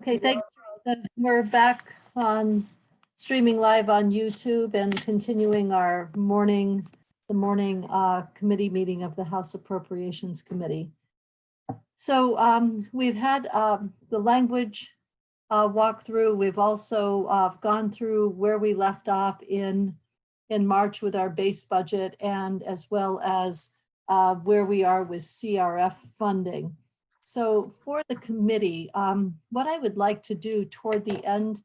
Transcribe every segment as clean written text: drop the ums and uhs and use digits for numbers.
Okay, thanks. We're back on streaming live on YouTube and continuing our morning committee meeting of the House Appropriations Committee. So we've had the language walkthrough. We've also gone through where we left off in March with our base budget, and as well as where we are with CRF funding. So for the committee, what I would like to do toward the end,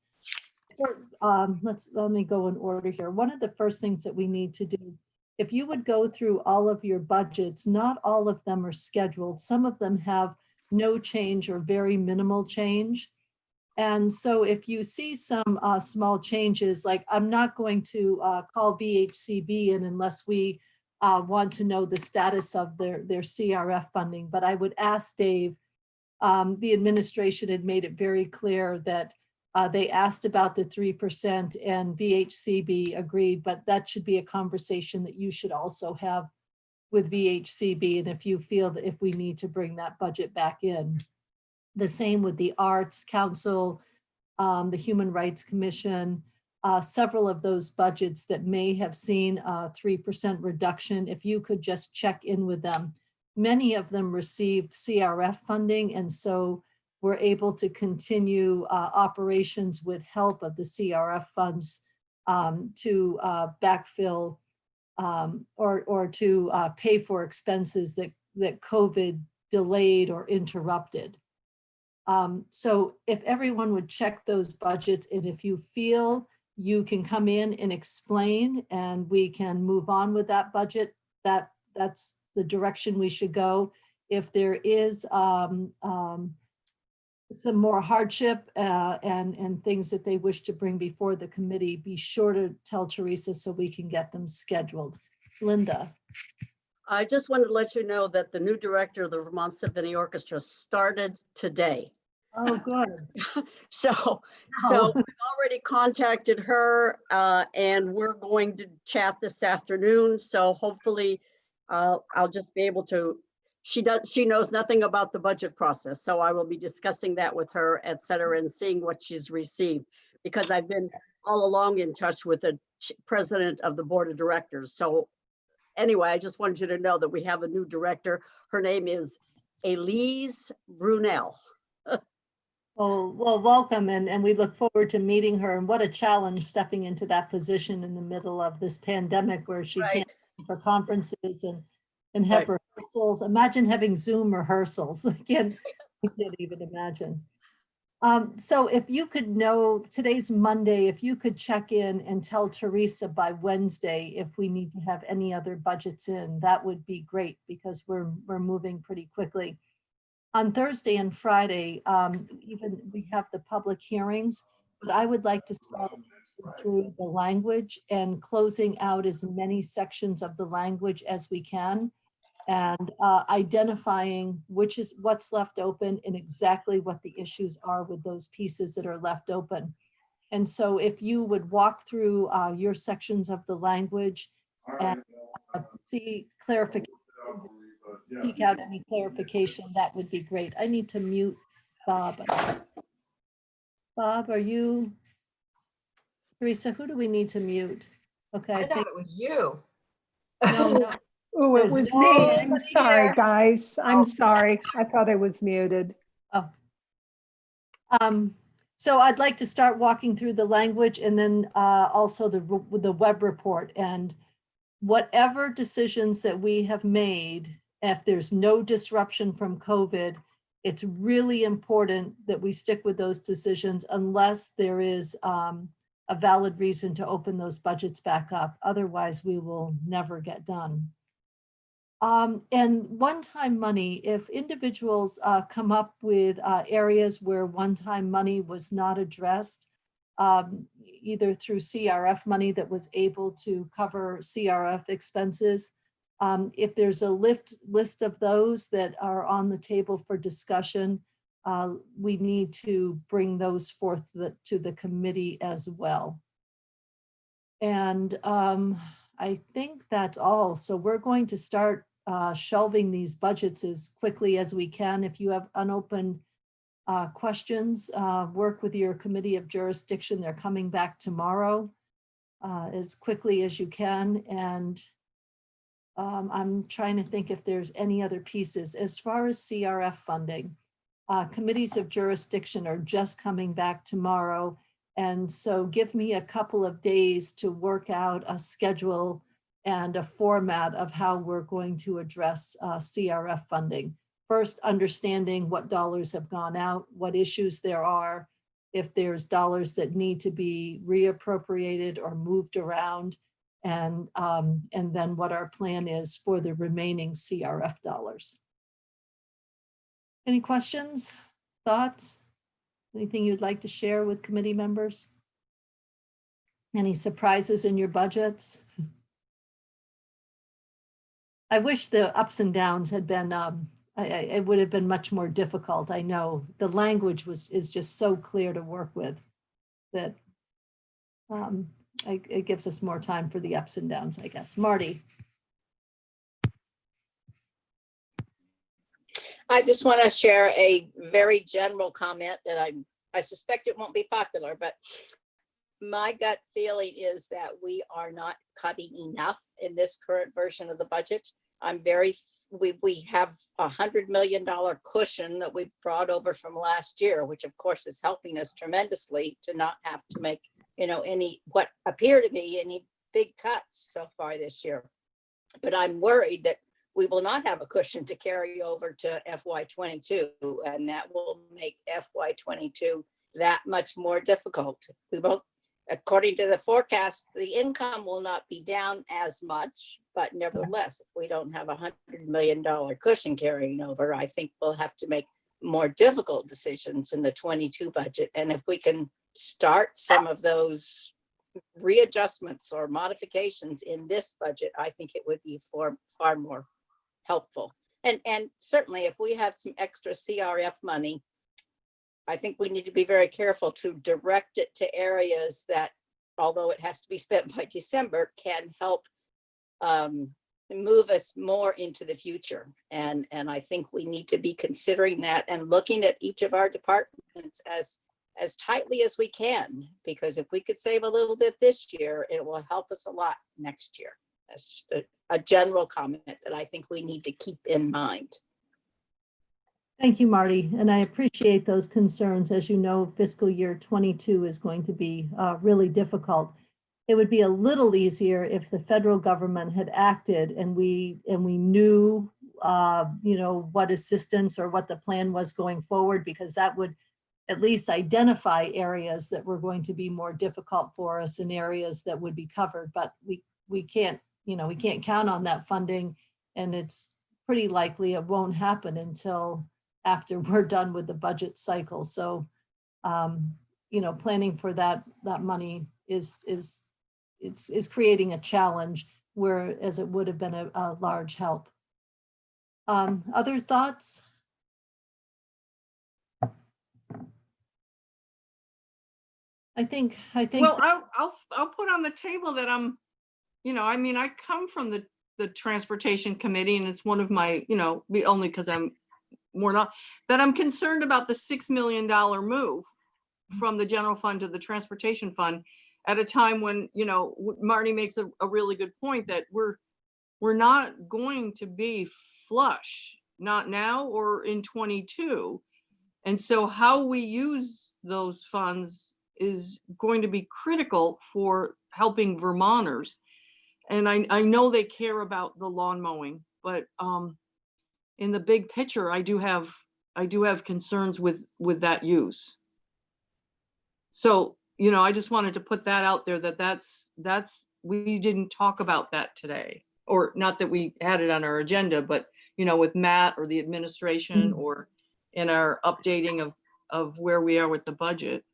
let me go in order here. One of the first things that we need to do, if you would go through all of your budgets, not all of them are scheduled. Some of them have no change or very minimal change. And so if you see some small changes, like I'm not going to call VHCB in unless we want to know the status of their CRF funding, but I would ask Dave, the administration had made it very clear that they asked about the 3% and VHCB agreed, but that should be a conversation that you should also have with VHCB, and if you feel that if we need to bring that budget back in. The same with the Arts Council, the Human Rights Commission, several of those budgets that may have seen a 3% reduction, if you could just check in with them. Many of them received CRF funding, and so we're able to continue operations with help of the CRF funds to backfill or to pay for expenses that COVID delayed or interrupted. So if everyone would check those budgets, and if you feel you can come in and explain and we can move on with that budget, that's the direction we should go. If there is some more hardship and things that they wish to bring before the committee, be sure to tell Teresa so we can get them scheduled. Linda. I just wanted to let you know that the new director of the Vermont Symphony Orchestra started today. Oh, good. So we've already contacted her and we're going to chat this afternoon. So hopefully I'll just be able to, she knows nothing about the budget process. So I will be discussing that with her, et cetera, and seeing what she's received, because I've been all along in touch with the president of the board of directors. So anyway, I just wanted you to know that we have a new director. Her name is Elise Brunel. Well, welcome, and we look forward to meeting her. And what a challenge stepping into that position in the middle of this pandemic, where she can't go for conferences and have rehearsals. Imagine having Zoom rehearsals. I can't even imagine. So if you could know, today's Monday, if you could check in and tell Teresa by Wednesday if we need to have any other budgets in, that would be great, because we're moving pretty quickly. On Thursday and Friday, even we have the public hearings, but I would like to start through the language and closing out as many sections of the language as we can, and identifying what's left open and exactly what the issues are with those pieces that are left open. And so if you would walk through your sections of the language and see clarification, seek out any clarification, that would be great. I need to mute Bob. Bob, are you? Teresa, who do we need to mute? Okay. I thought it was you. No. Oh, it was me. I'm sorry, guys. I'm sorry. I thought I was muted. Oh. So I'd like to start walking through the language, and then also the web report, and whatever decisions that we have made, if there's no disruption from COVID, it's really important that we stick with those decisions unless there is a valid reason to open those budgets back up. Otherwise, we will never get done. And one-time money, if individuals come up with areas where one-time money was not addressed, either through CRF money that was able to cover CRF expenses, if there's a list of those that are on the table for discussion, we need to bring those forth to the committee as well. And I think that's all. So we're going to start shelving these budgets as quickly as we can. If you have unopened questions, work with your committee of jurisdiction. They're coming back tomorrow as quickly as you can. And I'm trying to think if there's any other pieces. As far as CRF funding, committees of jurisdiction are just coming back tomorrow. And so give me a couple of days to work out a schedule and a format of how we're going to address CRF funding. First, understanding what dollars have gone out, what issues there are, if there's dollars that need to be reappropriated or moved around, and then what our plan is for the remaining CRF dollars. Any questions, thoughts? Anything you'd like to share with committee members? Any surprises in your budgets? I wish the ups and downs had been, it would have been much more difficult. I know the language is just so clear to work with that it gives us more time for the ups and downs, I guess. Marty. I just want to share a very general comment that I suspect it won't be popular, but my gut feeling is that we are not cutting enough in this current version of the budget. We have $100 million cushion that we brought over from last year, which of course is helping us tremendously to not have to make, any what appear to be any big cuts so far this year. But I'm worried that we will not have a cushion to carry over to FY22, and that will make FY22 that much more difficult. We won't, according to the forecast, the income will not be down as much, but nevertheless, if we don't have $100 million cushion carrying over, I think we'll have to make more difficult decisions in the 22 budget. And if we can start some of those readjustments or modifications in this budget, I think it would be far more helpful. And certainly if we have some extra CRF money, I think we need to be very careful to direct it to areas that, although it has to be spent by December, can help move us more into the future. And I think we need to be considering that and looking at each of our departments as tightly as we can, because if we could save a little bit this year, it will help us a lot next year. That's just a general comment that I think we need to keep in mind. Thank you, Marty. And I appreciate those concerns. As you know, fiscal year 22 is going to be really difficult. It would be a little easier if the federal government had acted and we knew, what assistance or what the plan was going forward, because that would at least identify areas that were going to be more difficult for us and areas that would be covered. But we can't count on that funding, and it's pretty likely it won't happen until after we're done with the budget cycle. So, planning for that money is creating a challenge, whereas it would have been a large help. Other thoughts? I think. Well, I'll put on the table that I come from the transportation committee, and it's one of my, only because I'm that I'm concerned about the $6 million move from the general fund to the transportation fund at a time when, Marty makes a really good point that we're not going to be flush, not now or in 22. And so how we use those funds is going to be critical for helping Vermonters. And I know they care about the lawn mowing, but in the big picture, I do have concerns with that use. So, I just wanted to put that out there that's we didn't talk about that today, or not that we had it on our agenda, but with Matt or the administration or in our updating of where we are with the budget.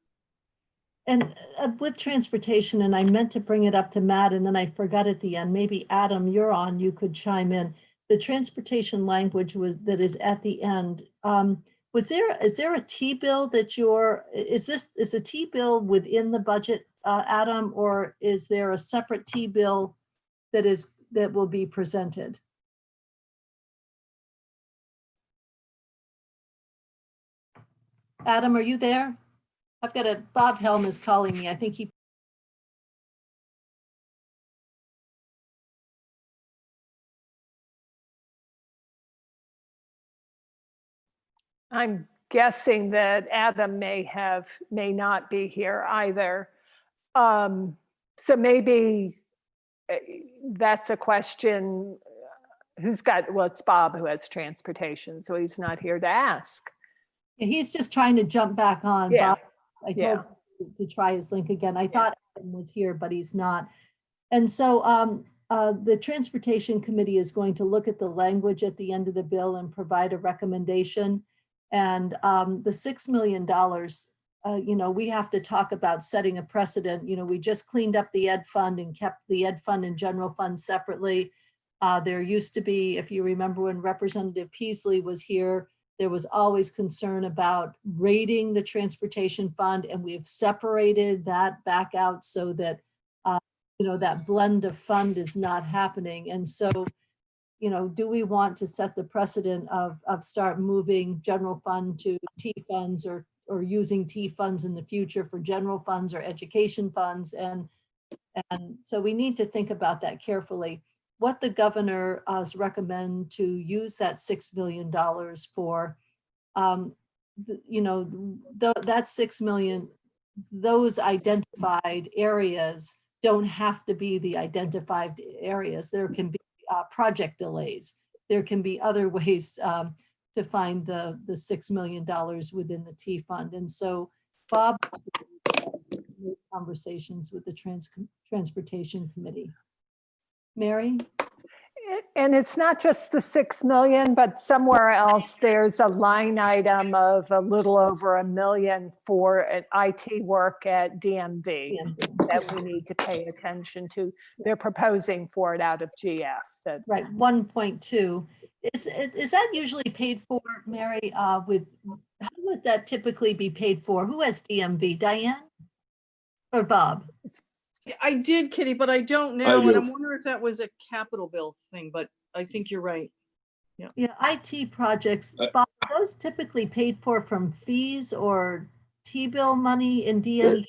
And with transportation, and I meant to bring it up to Matt, and then I forgot at the end, maybe Adam, you're on, you could chime in. The transportation language that is at the end. Is there a T-bill that is a T-bill within the budget, Adam, or is there a separate T-bill that will be presented? Adam, are you there? I've got Bob Helm is calling me. I think he. I'm guessing that Adam may not be here either. So maybe that's a question. Well, it's Bob who has transportation, so he's not here to ask. He's just trying to jump back on. Yeah. Bob, I told him to try his link again. I thought Adam was here, but he's not. And so the Transportation Committee is going to look at the language at the end of the bill and provide a recommendation. And the $6 million, we have to talk about setting a precedent. We just cleaned up the ed fund and kept the ed fund and general fund separately. There used to be, if you remember when Representative Peasley was here, there was always concern about rating the transportation fund, and we have separated that back out so that, that blend of fund is not happening. And so, do we want to set the precedent of start moving general fund to T funds or using T funds in the future for general funds or education funds? And so we need to think about that carefully. What the governor recommend to use that $6 million for, that 6 million, those identified areas don't have to be the identified areas. There can be project delays. There can be other ways to find the $6 million within the T fund. And so Bob, those conversations with the Transportation Committee. Mary? And it's not just the 6 million, but somewhere else there's a line item of a little over $1 million for an IT work at DMV that we need to pay attention to. They're proposing for it out of GF. Right, 1.2. Is that usually paid for, Mary? How would that typically be paid for? Who has DMV, Diane or Bob? I did, Kitty, but I don't know. And I'm wondering if that was a capital bill thing, but I think you're right. Yeah, IT projects, Bob, are those typically paid for from fees or T-bill money in DMV?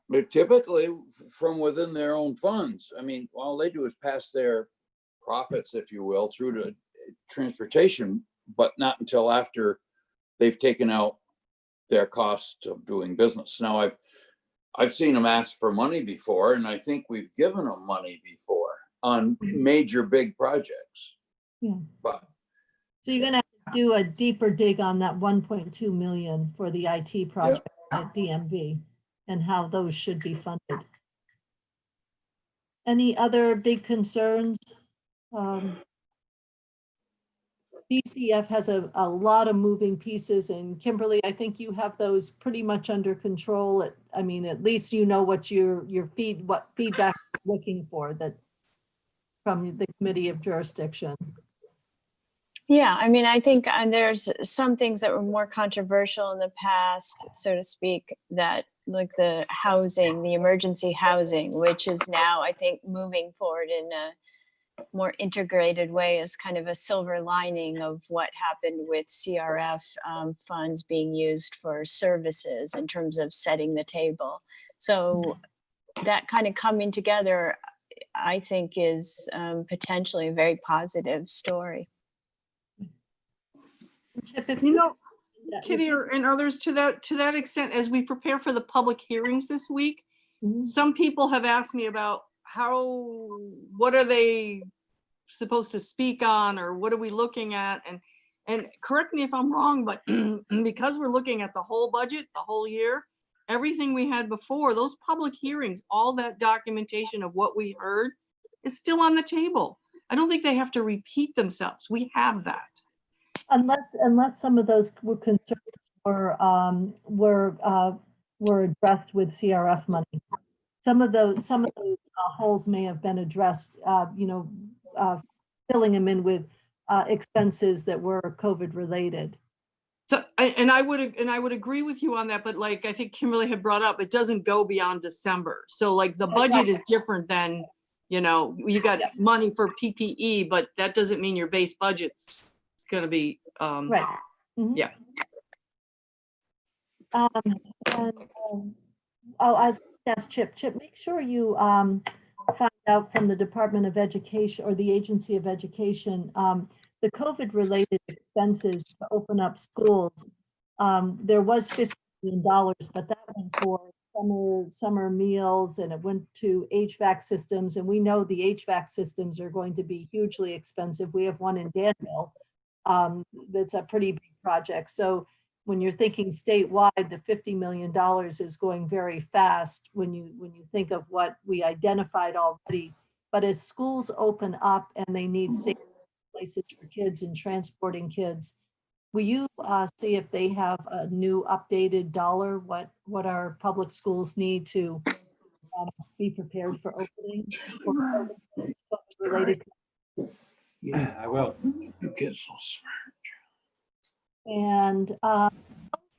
They're typically from within their own funds. I mean, all they do is pass their profits, if you will, through to transportation, but not until after they've taken out their cost of doing business. Now, I've seen them ask for money before, and I think we've given them money before on major big projects. Yeah. But so you're gonna have to do a deeper dig on that 1.2 million for the IT project at DMV and how those should be funded. Any other big concerns? DCF has a lot of moving pieces, and Kimberly, I think you have those pretty much under control. At least you know what what feedback you're looking for that from the Committee of Jurisdiction. Yeah, I think there's some things that were more controversial in the past, so to speak, that like the housing, the emergency housing, which is now, I think, moving forward in a more integrated way as kind of a silver lining of what happened with CRF funds being used for services in terms of setting the table. So that kind of coming together, I think, is potentially a very positive story. Kitty and others, to that extent, as we prepare for the public hearings this week, some people have asked me about what are they supposed to speak on, or what are we looking at? And correct me if I'm wrong, but because we're looking at the whole budget, the whole year, everything we had before, those public hearings, all that documentation of what we heard is still on the table. I don't think they have to repeat themselves. We have that. Unless some of those concerns were addressed with CRF money. Some of those holes may have been addressed, filling them in with expenses that were COVID related. So, I would agree with you on that, but like I think Kimberly had brought up, it doesn't go beyond December. So like the budget is different than, you got money for PPE, but that doesn't mean your base budget's going to be, right. Mm-hmm. Yeah. Um, and, oh, that's Chip. Chip, make sure you find out from the Department of Education or the Agency of Education, the COVID-related expenses to open up schools. There was $50 million, but that went for summer meals, and it went to HVAC systems. And we know the HVAC systems are going to be hugely expensive. We have one in Danville. That's a pretty big project. So when you're thinking statewide, the $50 million is going very fast when you think of what we identified already. But as schools open up and they need safe places for kids and transporting kids, will you see if they have a new updated dollar, what our public schools need to be prepared for opening? Or related? Yeah, I will. You get so smart. And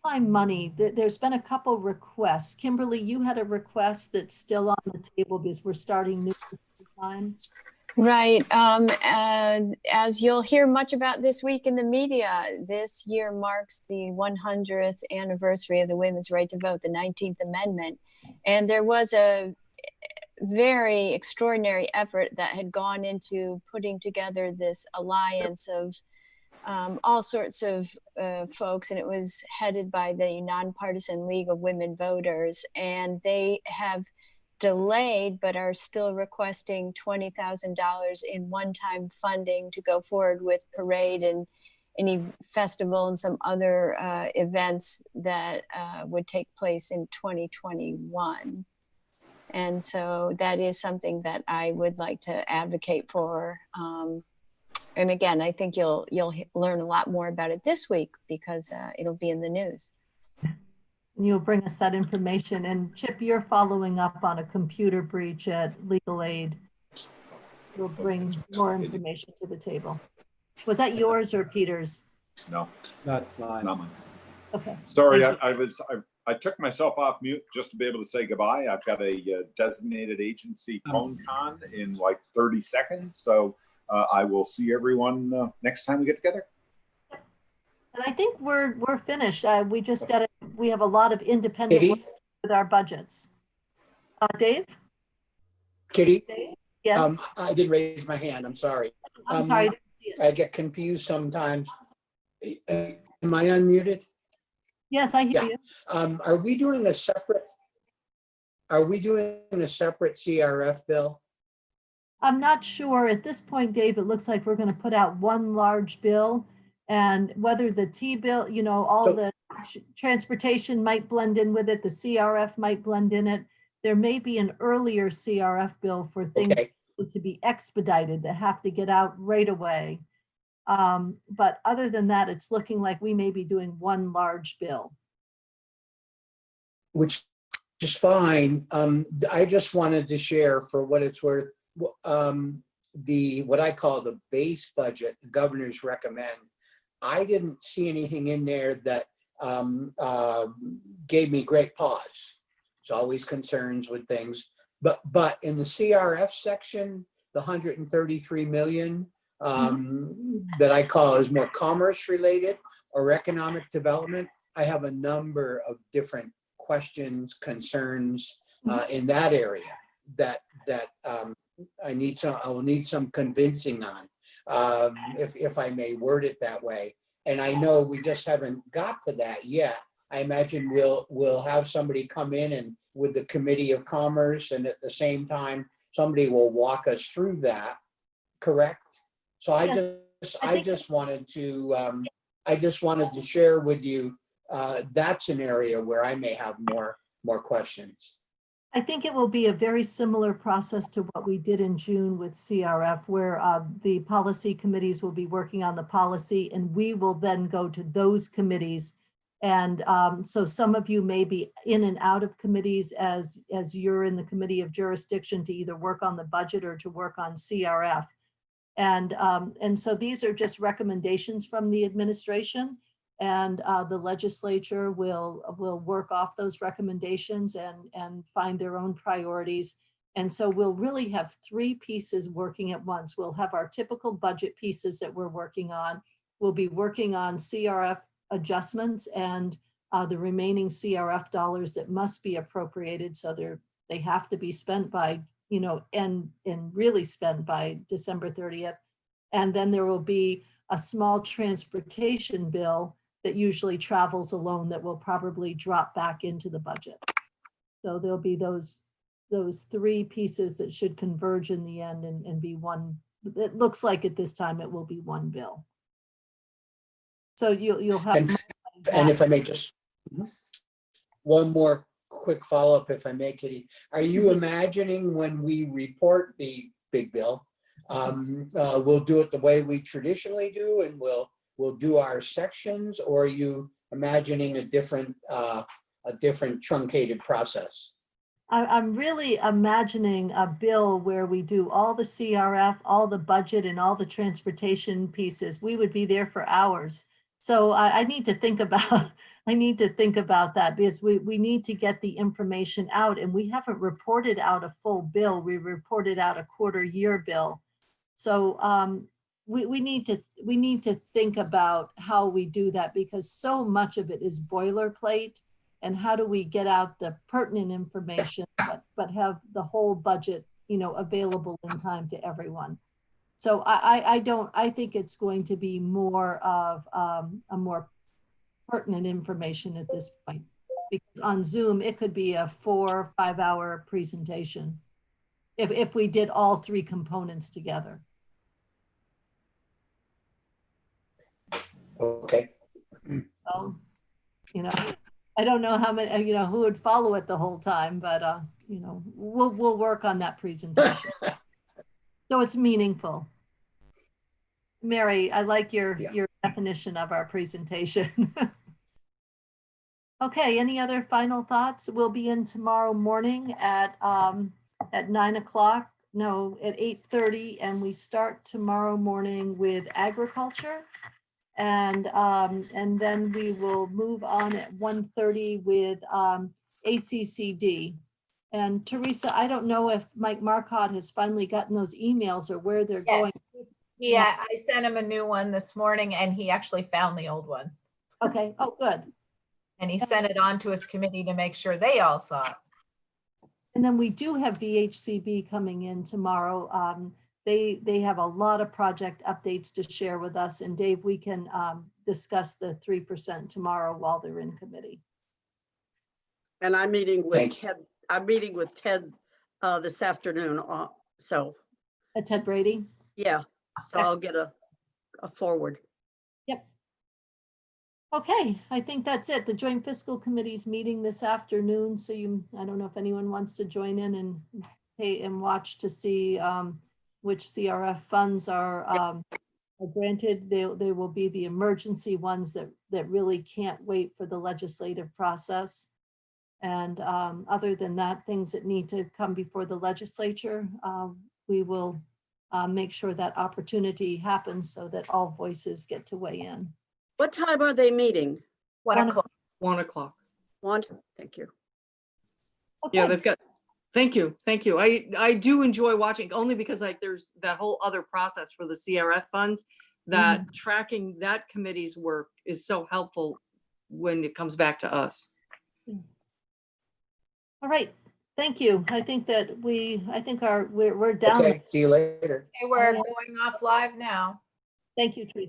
time money, there's been a couple requests. Kimberly, you had a request that's still on the table because we're starting new time. Right. As you'll hear much about this week in the media, this year marks the 100th anniversary of the women's right to vote, the 19th Amendment. And there was a very extraordinary effort that had gone into putting together this alliance of all sorts of folks, and it was headed by the Nonpartisan League of Women Voters, and they have delayed but are still requesting $20,000 in one-time funding to go forward with parade and any festival and some other events that would take place in 2021. And so that is something that I would like to advocate for. And again, I think you'll learn a lot more about it this week because it'll be in the news. You'll bring us that information. And Chip, you're following up on a computer breach at Legal Aid. We'll bring more information to the table. Was that yours or Peter's? No, That's mine. not mine. Okay. Sorry, Thank I took myself off mute just to be able to say goodbye. I've got a designated agency phone con in like 30 seconds. So I will see everyone next time we get together. And I think we're finished. We just got to, we have a lot of independent Kitty? work with our budgets. Dave? Kitty, Dave? Yes. I did raise my hand. I'm sorry. I'm sorry, I didn't see it. I get confused sometimes. Am I unmuted? Yes, I hear Yeah. you. Are we doing a separate CRF bill? I'm not sure at this point, Dave. It looks like we're going to put out one large bill, and whether the T bill, you know, all So- the transportation might blend in with it, the CRF might blend in it. There may be an earlier CRF bill for things Okay, to be expedited that have to get out right away. But other than that, it's looking like we may be doing one large bill. which is fine. I just wanted to share for what it's worth, what I call the base budget the governors recommend. I didn't see anything in there that gave me great pause. There's always concerns with things, but in the CRF section, the 133 million that I call is more commerce related or economic development. I have a number of different questions, concerns in that area that I will need some convincing on, if I may word it that way. And I know we just haven't got to that yet. I imagine we'll have somebody come in and with the Committee of Commerce, and at the same time, somebody will walk us through that, correct? So I just wanted to share with you, that's an area where I may have more questions. I think it will be a very similar process to what we did in June with CRF, where the policy committees will be working on the policy, and we will then go to those committees. And so some of you may be in and out of committees as you're in the Committee of Jurisdiction to either work on the budget or to work on CRF. And so these are just recommendations from the administration, and the legislature will work off those recommendations and find their own priorities. And so we'll really have three pieces working at once. We'll have our typical budget pieces that we're working on. We'll be working on CRF adjustments and the remaining CRF dollars that must be appropriated. So they have to be spent by, and really spent by December 30th. And then there will be a small transportation bill that usually travels alone that will probably drop back into the budget. So there'll be those three pieces that should converge in the end and be one. It looks like at this time it will be one bill. So you'll have. And if I may just, one more quick follow-up, if I may, Kitty. Are you imagining when we report the big bill, we'll do it the way we traditionally do, and we'll do our sections, or are you imagining a different truncated process? I'm really imagining a bill where we do all the CRF, all the budget, and all the transportation pieces. We would be there for hours. So I need to think about that, because we need to get the information out, and we haven't reported out a full bill. We reported out a quarter year bill. So we need to think about how we do that, because so much of it is boilerplate. And how do we get out the pertinent information, but have the whole budget, available in time to everyone? So I think it's going to be more of a more pertinent information at this point, because on Zoom, it could be a 4 or 5 hour presentation if we did all three components together. Okay. So, I don't know how many, who would follow it the whole time, but, we'll work on that presentation. So it's meaningful. Mary, I like your definition of our presentation. Okay, any other final thoughts? We'll be in tomorrow morning at 9 o'clock, no, at 8:30, and we start tomorrow morning with agriculture. And then we will move on at 1:30 with ACCD. And Teresa, I don't know if Mike Marcotte has finally gotten those emails or where they're going. Yeah, I sent him a new one this morning and he actually found the old one. Okay, oh, good. And he sent it on to his committee to make sure they all saw it. And then we do have VHCB coming in tomorrow. They have a lot of project updates to share with us, and Dave, we can discuss the 3% tomorrow while they're in committee. And I'm meeting with Thank you. Ted. I'm meeting with Ted this afternoon. So Ted Brady? yeah, so I'll get a forward. Yep. Okay, I think that's it. The Joint Fiscal Committee's meeting this afternoon, so I don't know if anyone wants to join in and watch to see which CRF funds are granted. They will be the emergency ones that really can't wait for the legislative process. And other than that, things that need to come before the legislature, we will make sure that opportunity happens so that all voices get to weigh in. What time are they meeting? 1 o'clock. 1 o'clock. One, thank you. Okay. Yeah, they've got, thank you. I do enjoy watching, only because there's that whole other process for the CRF funds, that tracking that committee's work is so helpful when it comes back to us. All right, thank you. I think that we're down. Okay, see you later. Okay, we're going off live now. Thank you, Teresa.